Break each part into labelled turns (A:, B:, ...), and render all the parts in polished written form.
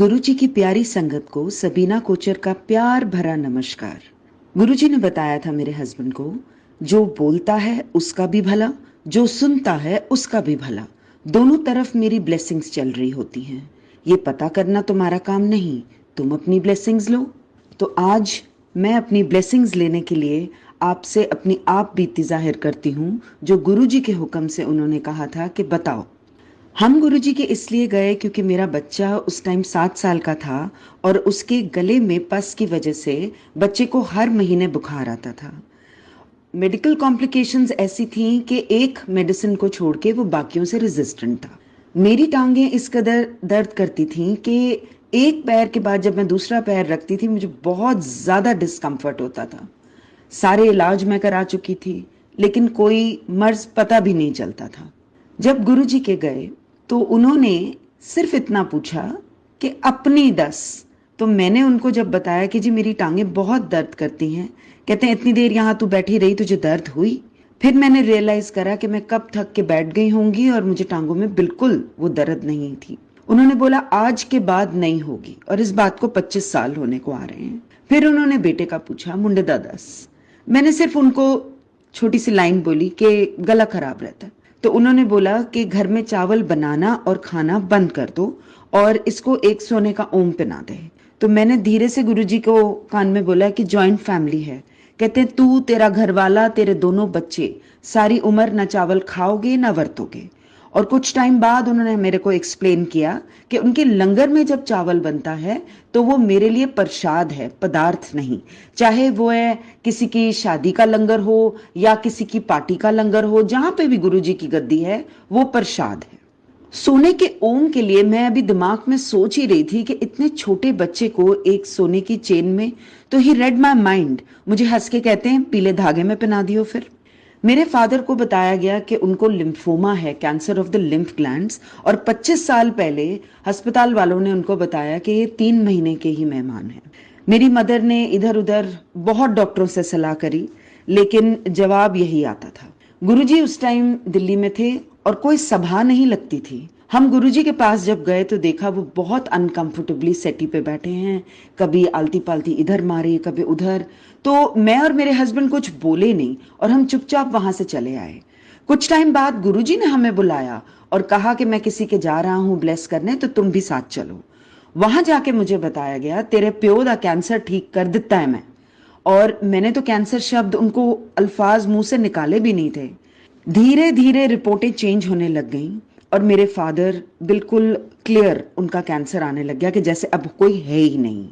A: गुरुजी की प्यारी संगत को सबीना कोचर का प्यार भरा नमस्कार। गुरुजी ने बताया था मेरे हस्बैंड को, जो बोलता है उसका भी भला, जो सुनता है उसका भी भला, दोनों तरफ मेरी ब्लेसिंग्स चल रही होती हैं। ये पता करना तुम्हारा काम नहीं, तुम अपनी ब्लेसिंग्स लो। तो आज मैं अपनी ब्लेसिंग्स लेने के लिए आपसे अपनी आप बीती जाहिर करती हूँ, जो गुरुजी के हुक्म से उन्होंने कहा था कि बताओ। हम गुरुजी के इसलिए गए क्योंकि मेरा बच्चा उस टाइम 7 साल का था और उसके गले में पस की वजह से बच्चे को हर महीने बुखार आता था। मेडिकल कॉम्प्लिकेशंस ऐसी थीं कि एक मेडिसिन को छोड़ के वो बाकियों से रेजिस्टेंट था। मेरी टांगें इस कदर दर्द करती थीं कि एक पैर के बाद जब मैं दूसरा पैर रखती थी मुझे बहुत ज़्यादा डिस्कम्फर्ट होता था। सारे इलाज मैं करा चुकी थी, लेकिन कोई मर्ज पता भी नहीं चलता था। जब गुरुजी के गए तो उन्होंने सिर्फ इतना पूछा कि अपनी दस। तो मैंने उनको जब बताया कि जी मेरी टांगें बहुत दर्द करती हैं, कहते हैं इतनी देर यहाँ तू बैठी रही, तुझे दर्द हुई? फिर मैंने रियलाइज करा कि मैं कब थक के बैठ गई होंगी और मुझे टांगों में बिल्कुल वो दर्द नहीं थी। उन्होंने बोला आज के बाद नहीं होगी, और इस बात को 25 साल होने को आ रहे हैं। फिर उन्होंने बेटे का पूछा, मुंडे दादस। मैंने सिर्फ उनको छोटी सी लाइन बोली कि गला खराब रहता है। तो उन्होंने बोला कि घर में चावल बनाना और खाना बंद कर दो और इसको एक सोने का ओम पिना दे। तो मैंने धीरे से गुरुजी को कान में बोला कि जॉइंट फैमिली है। कहते हैं तू, तेरा घर वाला, तेरे दोनों बच्चे सारी उम्र ना चावल खाओगे ना वरतोगे। और कुछ टाइम बाद उन्होंने मेरे को एक्सप्लेन किया कि उनके लंगर में जब चावल बनता है तो वो मेरे लिए प्रसाद है, पदार्थ नहीं। चाहे वो है किसी की शादी का लंगर हो या किसी की पार्टी का लंगर हो, जहां पे भी गुरुजी की गद्दी है वो प्रसाद है। सोने के ओम के लिए मैं अभी दिमाग में सोच ही रही थी कि इतने छोटे बच्चे को एक सोने की चेन में, तो ही रेड माई माइंड। मुझे हंस के कहते हैं पीले धागे में पहना दियो। फिर मेरे फादर को बताया गया कि उनको लिम्फोमा है, cancer of the lymph glands, और 25 साल पहले अस्पताल वालों ने उनको बताया कि ये 3 महीने के ही मेहमान हैं। मेरी मदर ने इधर उधर बहुत डॉक्टरों से सलाह करी, लेकिन जवाब यही आता था। गुरुजी उस टाइम दिल्ली में थे और कोई सभा नहीं लगती थी। हम गुरुजी के पास जब गए तो देखा वो बहुत अनकंफर्टेबली सेटी पे बैठे हैं, कभी आलती पालती इधर मारे कभी उधर। तो मैं और मेरे हस्बैंड कुछ बोले नहीं और हम चुपचाप वहां से चले आए। कुछ टाइम बाद गुरुजी ने हमें बुलाया और कहा कि मैं किसी के जा रहा हूं ब्लेस करने, तो तुम भी साथ चलो। वहां जाके मुझे बताया गया तेरे प्यो दा कैंसर ठीक कर दिता है मैं। और मैंने तो कैंसर शब्द उनको अल्फाज मुंह से निकाले भी नहीं थे। धीरे धीरे रिपोर्टें चेंज होने लग गईं और मेरे फादर बिल्कुल क्लियर, उनका कैंसर आने लग गया कि जैसे अब कोई है ही नहीं।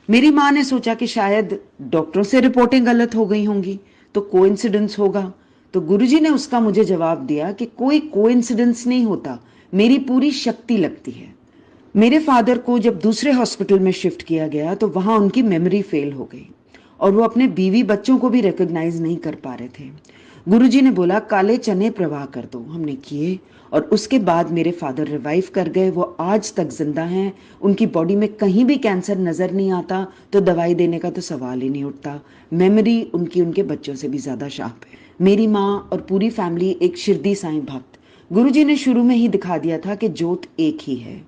A: मेरी माँ ने सोचा कि शायद डॉक्टरों से रिपोर्टें गलत हो गई होंगी तो कोइंसिडेंस होगा। तो गुरुजी ने उसका मुझे जवाब दिया कि कोई कोइंसिडेंस नहीं होता, मेरी पूरी शक्ति लगती है। मेरे फादर को जब दूसरे हॉस्पिटल में शिफ्ट किया गया तो वहां उनकी मेमोरी फेल हो गई और वो अपने बीवी बच्चों को भी रिकॉग्नाइज नहीं कर पा रहे थे। गुरुजी ने बोला काले चने प्रवाह कर दो, हमने किए और उसके बाद मेरे फादर रिवाइव कर गए। वो आज तक जिंदा हैं, उनकी बॉडी में कहीं भी कैंसर नजर नहीं आता, तो दवाई देने का तो सवाल ही नहीं उठता। मेमोरी उनकी उनके बच्चों से भी ज्यादा शार्प है। मेरी माँ और पूरी फैमिली एक शिरडी साईं भक्त। गुरुजी ने शुरू में ही दिखा दिया था कि जोत एक ही है।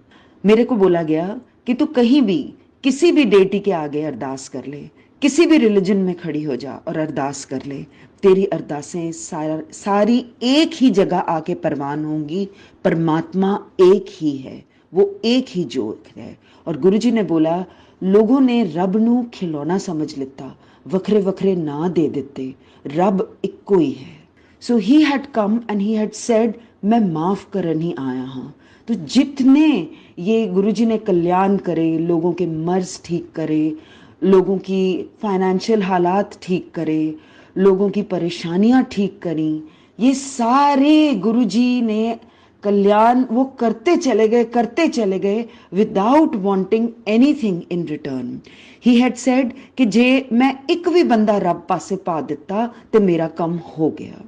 A: मेरे को बोला गया कि तू कहीं भी किसी भी डेटी के आगे अरदास कर ले, किसी भी रिलीजन में खड़ी हो जा और अरदास कर ले, तेरी अरदासें सारी एक ही जगह आके परवान होंगी। परमात्मा एक ही है, वो एक ही जोत है। और गुरुजी ने बोला लोगों ने रब नू खिलौना समझ लिता, वखरे वखरे ना दे देते, रब इक्को ही है। So he had come and he had said मैं माफ करन ही आया हाँ। तो जितने ये गुरुजी ने कल्याण करे, लोगों के मर्ज ठीक करे, लोगों की फाइनेंशियल हालात ठीक करे, लोगों की परेशानियां ठीक करी, ये सारे गुरुजी ने कल्याण वो करते चले गए without wanting anything in return. He had said कि जे मैं एक भी बंदा रब पासे पा दिता ते मेरा कम हो गया।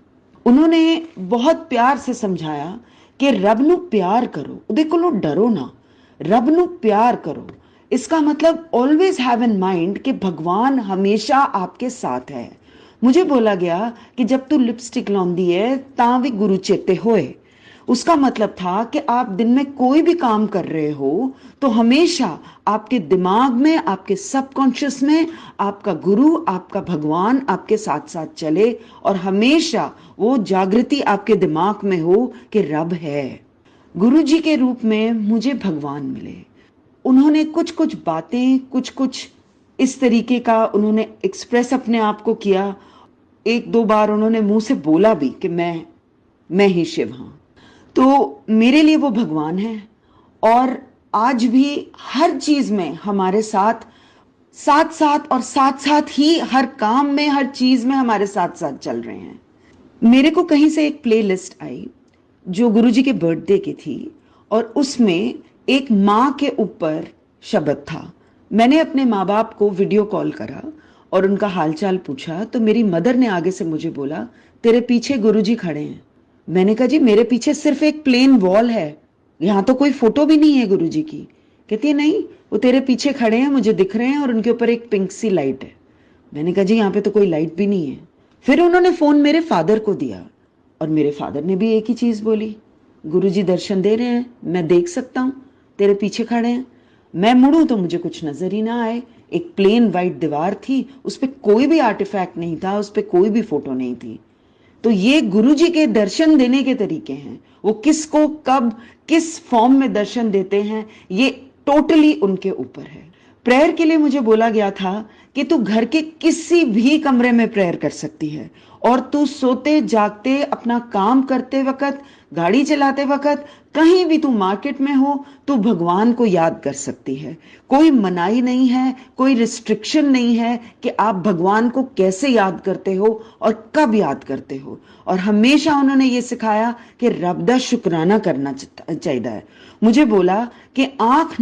A: उन्होंने बहुत प्यार से समझाया कि रब नू प्यार करो, उहदे कोलों डरो ना, रब नू प्यार करो। इसका मतलब ऑलवेज हैव इन माइंड कि भगवान हमेशा आपके साथ है। मुझे बोला गया कि जब तू लिपस्टिक लाउंदी है तां भी गुरु चेते होए। उसका मतलब था कि आप दिन में कोई भी काम कर रहे हो तो हमेशा आपके दिमाग में, आपके सबकॉन्शियस में आपका गुरु, आपका भगवान आपके साथ साथ चले और हमेशा वो जागृति आपके दिमाग में हो कि रब है। गुरु जी के रूप में मुझे भगवान मिले। उन्होंने कुछ कुछ बातें, कुछ कुछ इस तरीके का उन्होंने एक्सप्रेस अपने आप को किया। एक दो बार उन्होंने मुंह से बोला भी कि मैं ही शिव हूं। तो मेरे लिए वो भगवान है और आज भी हर चीज में हमारे साथ साथ साथ और साथ साथ ही हर काम में, हर चीज में हमारे साथ साथ चल रहे हैं। मेरे को कहीं से एक प्लेलिस्ट आई जो गुरुजी के बर्थडे की थी और उसमें एक माँ के ऊपर शब्द था। मैंने अपने माँ बाप को वीडियो कॉल करा और उनका हालचाल पूछा तो मेरी मदर ने आगे से मुझे बोला, तेरे पीछे गुरुजी खड़े हैं। मैंने कहा, जी मेरे पीछे सिर्फ एक प्लेन वॉल है, यहाँ तो कोई फोटो भी नहीं है गुरुजी की। कहती है, नहीं वो तेरे पीछे खड़े हैं, मुझे दिख रहे हैं और उनके ऊपर एक पिंक सी लाइट है। मैंने कहा, जी यहाँ पे तो कोई लाइट भी नहीं है। फिर उन्होंने फोन मेरे फादर को दिया और मेरे फादर ने भी एक ही चीज बोली, गुरुजी दर्शन दे रहे हैं, मैं देख सकता हूं, तेरे पीछे खड़े हैं। मैं मुड़ूं तो मुझे कुछ नजर ही ना आए। एक प्लेन वाइट दीवार थी, उस पर कोई भी आर्टिफैक्ट नहीं था, उस पर कोई भी फोटो नहीं थी। तो ये गुरुजी के दर्शन देने के तरीके हैं। वो किसको कब किस फॉर्म में दर्शन देते हैं ये टोटली उनके ऊपर है। प्रेयर के लिए मुझे बोला गया था कि तू घर के किसी भी कमरे में प्रेयर कर सकती है और तू सोते जागते, अपना काम करते वक्त, गाड़ी चलाते वक्त, कहीं भी तू मार्केट में हो, तू भगवान को याद कर सकती है। कोई मनाही नहीं है, कोई रिस्ट्रिक्शन नहीं है कि आप भगवान को कैसे याद करते हो और कब याद करते हो। और हमेशा उन्होंने ये सिखाया कि रब दा शुक्राना करना चाहिए। मुझे बोला कि आंख